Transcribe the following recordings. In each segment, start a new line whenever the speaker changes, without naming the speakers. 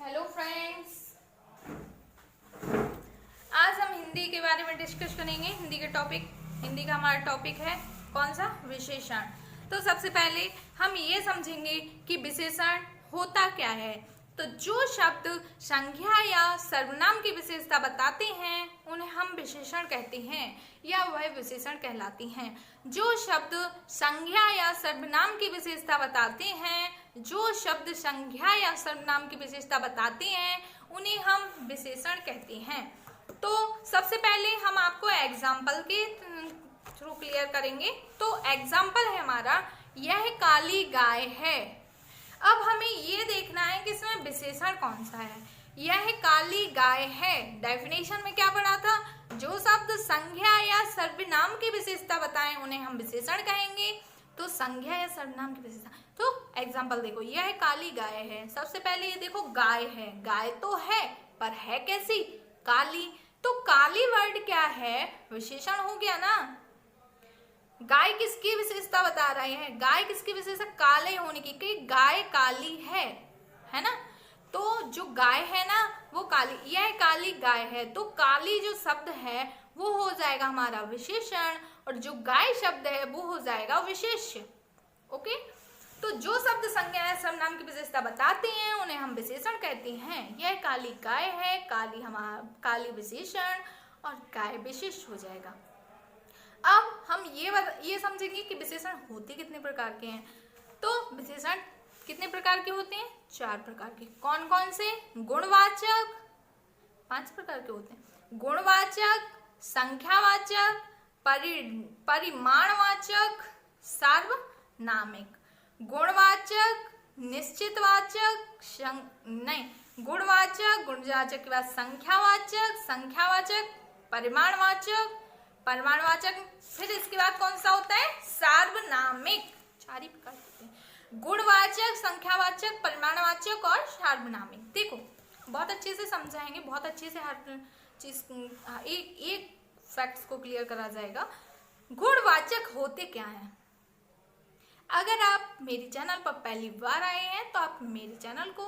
Hello friends, आज हम हिंदी के बारे में डिस्कस करेंगे। हिंदी का हमारा टॉपिक है कौन सा? विशेषण। तो सबसे पहले हम ये समझेंगे कि विशेषण होता क्या है। तो जो शब्द संज्ञा या सर्वनाम की विशेषता बताते हैं उन्हें हम विशेषण कहते हैं या वह विशेषण कहलाती हैं। जो शब्द संज्ञा या सर्वनाम की विशेषता बताते हैं उन्हें हम विशेषण कहते हैं। तो सबसे पहले हम आपको एग्जाम्पल के थ्रू क्लियर करेंगे। तो एग्जाम्पल है हमारा, यह काली गाय है। अब हमें ये देखना है कि इसमें विशेषण कौन सा है। यह काली गाय है, डेफिनेशन में क्या पढ़ा था? जो शब्द संज्ञा या सर्वनाम की विशेषता बताएं उन्हें हम विशेषण कहेंगे। तो संज्ञा या सर्वनाम की विशेषता, तो एग्जाम्पल देखो, यह काली गाय है। सबसे पहले ये देखो, गाय है, गाय तो है पर है कैसी? काली। तो काली वर्ड क्या है? विशेषण हो गया ना। गाय किसकी विशेषता बता रहे हैं? गाय किसकी विशेषता? काले होने की, कि गाय काली है ना। तो जो गाय है ना वो काली, यह काली गाय है। तो काली जो शब्द है वो हो जाएगा हमारा विशेषण और जो गाय शब्द है वो हो जाएगा विशेष्य। ओके, तो जो शब्द संज्ञा या सर्वनाम की विशेषता बताते हैं उन्हें हम विशेषण कहते हैं। यह काली गाय है, काली विशेषण और गाय विशेष हो जाएगा। अब हम ये समझेंगे कि विशेषण होते कितने प्रकार के हैं। तो विशेषण कितने प्रकार के होते हैं? 4 प्रकार के। कौन कौन से? गुणवाचक, 5 प्रकार के होते हैं। गुणवाचक, संख्यावाचक, परिमाणवाचक, सार्वनामिक। गुणवाचक, निश्चितवाचक, गुणवाचक के बाद संख्यावाचक, परिमाणवाचक, फिर इसके बाद कौन सा होता है? सार्वनामिक। 4 ही प्रकार होते हैं, गुणवाचक, संख्यावाचक, परिमाणवाचक और सार्वनामिक। देखो बहुत अच्छे से समझाएंगे, बहुत अच्छे से हर चीज एक फैक्ट्स को क्लियर करा जाएगा। गुणवाचक होते क्या हैं? अगर आप मेरे चैनल पर पहली बार आए हैं तो आप मेरे चैनल को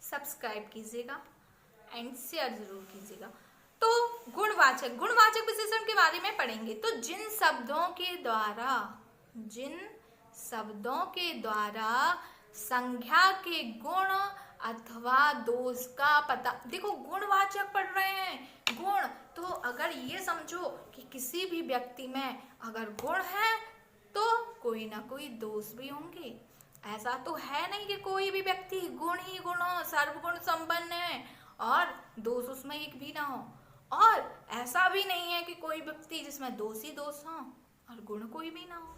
सब्सक्राइब कीजिएगा एंड शेयर जरूर कीजिएगा। तो गुणवाचक विशेषण के बारे में पढ़ेंगे। तो जिन शब्दों के द्वारा संज्ञा के गुण अथवा दोष का पता, देखो गुणवाचक पढ़ रहे हैं। गुण, तो अगर ये समझो कि किसी भी व्यक्ति में अगर गुण है तो कोई ना कोई दोष भी होंगे। ऐसा तो है नहीं कि कोई भी व्यक्ति गुण ही गुण हो, सर्वगुण संपन्न है और दोष उसमें एक भी ना हो। और ऐसा भी नहीं है कि कोई व्यक्ति जिसमें दोष ही दोष हो और गुण कोई भी ना हो,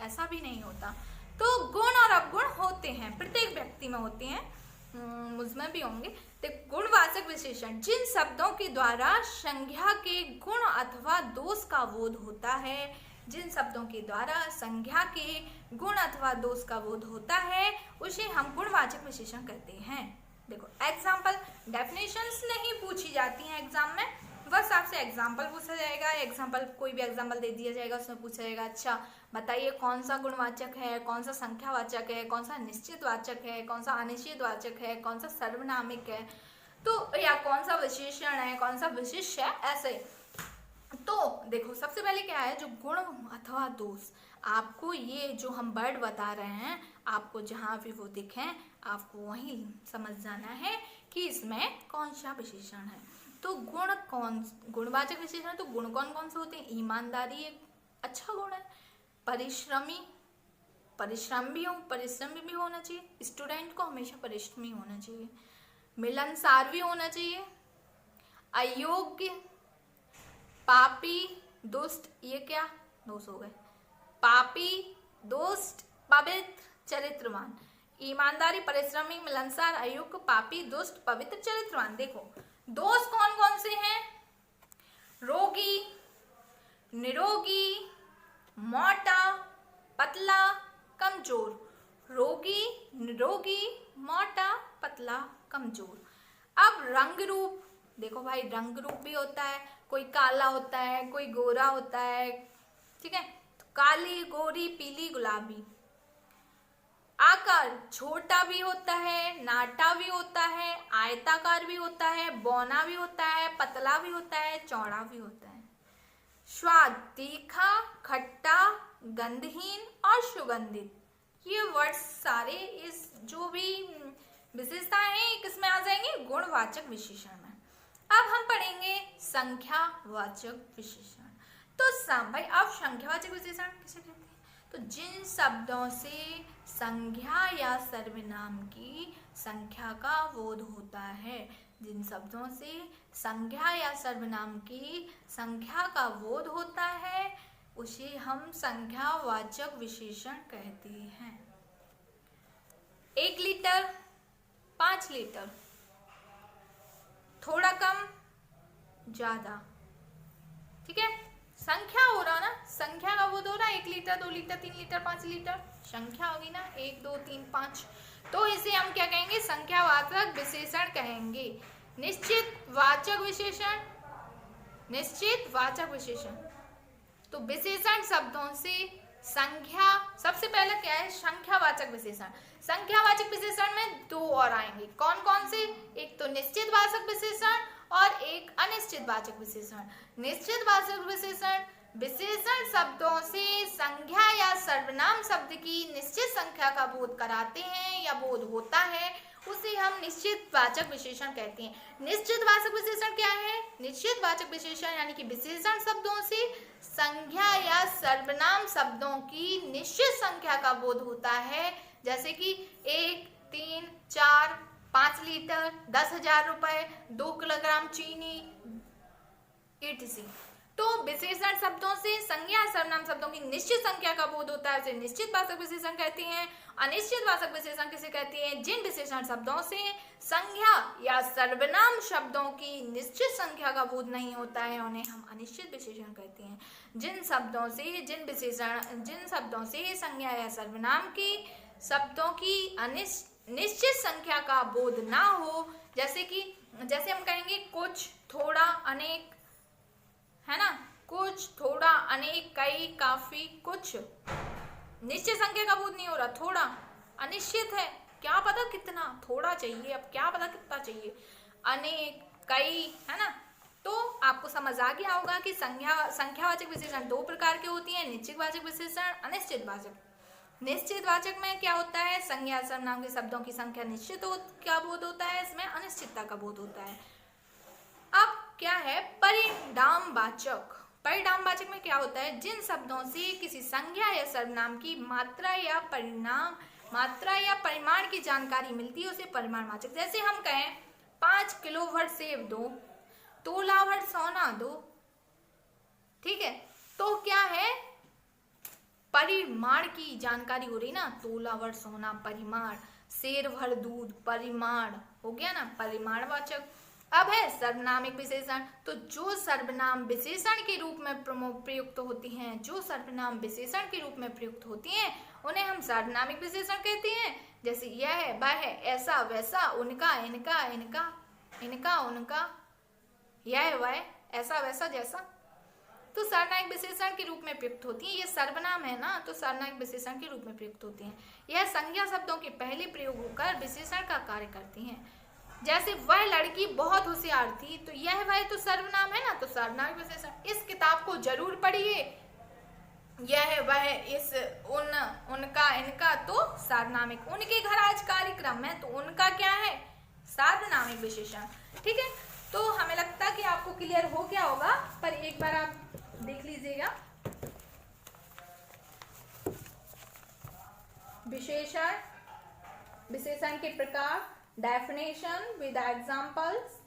ऐसा भी नहीं होता। तो गुण और अवगुण होते हैं, प्रत्येक व्यक्ति में होते हैं, मुझमें भी होंगे। तो गुणवाचक विशेषण, जिन शब्दों के द्वारा संज्ञा के गुण अथवा दोष का बोध होता है, जिन शब्दों के द्वारा संज्ञा के गुण अथवा दोष का बोध होता है उसे हम गुणवाचक विशेषण कहते हैं। देखो एग्जाम्पल, डेफिनेशंस नहीं पूछी जाती हैं एग्जाम में, बस आपसे एग्जाम्पल पूछा जाएगा। एग्जाम्पल, कोई भी एग्जाम्पल दे दिया जाएगा, उसमें पूछा जाएगा अच्छा बताइए कौन सा गुणवाचक है, कौन सा संख्यावाचक है, कौन सा निश्चितवाचक है, कौन सा अनिश्चितवाचक है, कौन सा सर्वनामिक है, तो या कौन सा विशेषण है, कौन सा विशिष्ट है, ऐसे। तो देखो सबसे पहले क्या है, जो गुण अथवा दोष, आपको ये जो हम वर्ड बता रहे हैं आपको जहां भी वो दिखें आपको वहीं समझ जाना है कि इसमें कौन सा विशेषण है। तो गुणवाचक विशेषण, तो गुण कौन कौन से होते हैं? ईमानदारी एक अच्छा गुण है, परिश्रमी भी होना चाहिए, स्टूडेंट को हमेशा परिश्रमी होना चाहिए, मिलनसार भी होना चाहिए, अयोग्य, पापी, दुष्ट, ये क्या दोष हो गए? पापी, दुष्ट, पवित्र, चरित्रवान। ईमानदारी, परिश्रमी, मिलनसार, अयोग्य, पापी, दुष्ट, पवित्र, चरित्रवान। देखो दोष कौन कौन से हैं? रोगी, निरोगी, मोटा, पतला, कमजोर। रोगी, निरोगी, मोटा, पतला, कमजोर। अब रंग रूप, देखो भाई रंग रूप भी होता है, कोई काला होता है, कोई गोरा होता है, ठीक है, तो काली, गोरी, पीली, गुलाबी। आकार छोटा भी होता है, नाटा भी होता है, आयताकार भी होता है, बौना भी होता है, पतला भी होता है, चौड़ा भी होता है। स्वाद तीखा, खट्टा, गंधहीन और सुगंधित, ये वर्ड्स सारे इस जो भी विशेषताएं हैं किसमें आ जाएंगे, गुणवाचक विशेषण में। अब हम पढ़ेंगे संख्यावाचक विशेषण। तो भाई अब संख्यावाचक विशेषण किसे कहते हैं, तो जिन शब्दों से संज्ञा या सर्वनाम की संख्या का बोध होता है, जिन शब्दों से संज्ञा या सर्वनाम की संख्या का बोध होता है उसे हम संख्यावाचक विशेषण कहते हैं। 1 लीटर, 5 लीटर, थोड़ा कम, ज्यादा, ठीक है, संख्या हो रहा ना, संख्या का बोध हो रहा है। 1 लीटर, 2 लीटर, 3 लीटर, 5 लीटर, संख्या होगी ना, 1 2 3 5, तो इसे हम क्या कहेंगे, संख्यावाचक विशेषण कहेंगे। निश्चित वाचक विशेषण, निश्चित वाचक विशेषण, तो विशेषण शब्दों से संख्या, सबसे पहले क्या है, संख्यावाचक विशेषण। संख्यावाचक विशेषण में 2 और आएंगे, कौन कौन से, एक तो निश्चित वाचक विशेषण और एक अनिश्चित वाचक विशेषण। निश्चित वाचक विशेषण विशेषण शब्दों से संज्ञा या सर्वनाम शब्द की निश्चित संख्या का बोध कराते हैं या बोध होता है, उसे हम निश्चित वाचक विशेषण कहते हैं। निश्चित वाचक विशेषण क्या है, निश्चित वाचक विशेषण यानी कि विशेषण शब्दों से संज्ञा या सर्वनाम शब्दों की निश्चित संख्या का बोध होता है, जैसे कि 1 3 4 5 लीटर, 10,000 रुपए, 2 किलोग्राम चीनी, etc। तो विशेषण शब्दों से संज्ञा सर्वनाम शब्दों की निश्चित संख्या का बोध होता है, उसे निश्चित वाचक विशेषण कहते हैं। अनिश्चित वाचक विशेषण किसे कहते हैं, जिन विशेषण शब्दों से संज्ञा या सर्वनाम शब्दों की निश्चित संख्या का बोध नहीं होता है उन्हें हम अनिश्चित विशेषण कहते हैं। जिन शब्दों से जिन शब्दों से संज्ञा या सर्वनाम की शब्दों की निश्चित संख्या का बोध ना हो, जैसे हम कहेंगे कुछ, थोड़ा, अनेक, है ना, कुछ, थोड़ा, अनेक, कई, काफी, कुछ, निश्चित संख्या का बोध नहीं हो रहा, थोड़ा अनिश्चित है, क्या पता कितना, थोड़ा चाहिए, अब क्या पता कितना चाहिए, अनेक, कई, है ना। तो आपको समझ आ गया होगा कि संख्यावाचक विशेषण 2 प्रकार के होती हैं, निश्चित वाचक विशेषण, अनिश्चित वाचक। निश्चित वाचक में क्या होता है, संज्ञा सर्वनाम के शब्दों की संख्या निश्चित क्या बोध होता है, इसमें अनिश्चितता का बोध होता है। अब क्या है परिणामवाचक। परिणामवाचक में क्या होता है, जिन शब्दों से किसी संज्ञा या सर्वनाम की मात्रा या परिमाण की जानकारी मिलती है उसे परिमाणवाचक। जैसे हम कहें 5 किलो भर सेब दो, तोला भर सोना दो, ठीक है, तो क्या है, परिमाण की जानकारी हो रही ना, तोला भर सोना परिमाण, शेर भर दूध परिमाण, हो गया ना परिमाणवाचक। अब है सर्वनामिक विशेषण। तो जो सर्वनाम विशेषण के रूप में प्रयुक्त होती हैं, जो सर्वनाम विशेषण के रूप में प्रयुक्त होती हैं उन्हें हम सर्वनामिक विशेषण कहते हैं। जैसे यह है, वह है, ऐसा वैसा, उनका इनका, इनका उनका, यह वह, ऐसा वैसा जैसा, तो सर्वनामिक विशेषण के रूप में प्रयुक्त होती है। ये सर्वनाम है ना, तो सर्वनामिक विशेषण के रूप में प्रयुक्त होती हैं। यह संज्ञा शब्दों के पहले प्रयोग होकर विशेषण का कार्य करती हैं। जैसे वह लड़की बहुत होशियार थी, तो यह वह तो सर्वनाम है ना, तो सर्वनामिक विशेषण। इस किताब को जरूर पढ़िए, यह वह, इस, उनका, इनका, तो सर्वनामिक। उनके घर आज कार्यक्रम है, तो उनका क्या है, सर्वनामिक विशेषण। ठीक है, तो हमें लगता है कि आपको क्लियर हो गया होगा, पर एक बार आप देख लीजिएगा। विशेषण, विशेषण के प्रकार, डेफिनेशन विद एग्जांपल्स।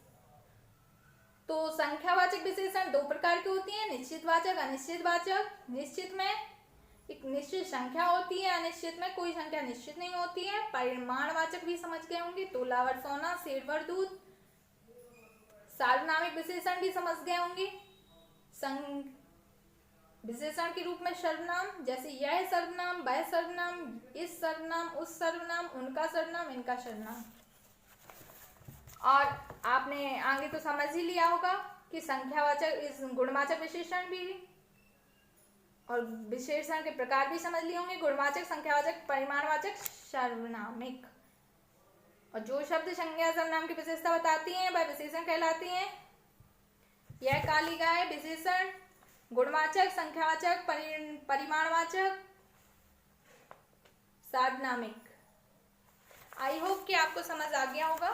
तो संख्यावाचक विशेषण 2 प्रकार की होती हैं, निश्चित वाचक, अनिश्चित वाचक। निश्चित में एक निश्चित संख्या होती है, अनिश्चित में कोई संख्या निश्चित नहीं होती है। परिमाणवाचक भी समझ गए होंगे, तोला भर सोना, सेर भर दूध। सार्वनामिक विशेषण भी समझ गए होंगे, विशेषण के रूप में सर्वनाम, जैसे यह सर्वनाम, वह सर्वनाम, इस सर्वनाम, उस सर्वनाम, उनका सर्वनाम, इनका सर्वनाम। और आपने आगे तो समझ ही लिया होगा कि संख्यावाचक इस गुणवाचक विशेषण भी और विशेषण के प्रकार भी समझ लिए होंगे, गुणवाचक, संख्यावाचक, परिमाणवाचक, सर्वनामिक। और जो शब्द संज्ञा सर्वनाम की विशेषता बताती हैं वह विशेषण कहलाती हैं। यह काली गाय विशेषण, गुणवाचक, संख्यावाचक, परिमाणवाचक, सर्वनामिक। आई होप कि आपको समझ आ गया होगा।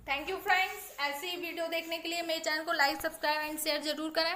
Thank you friends. ऐसी वीडियो देखने के लिए मेरे चैनल को लाइक, सब्सक्राइब एंड शेयर जरूर करें।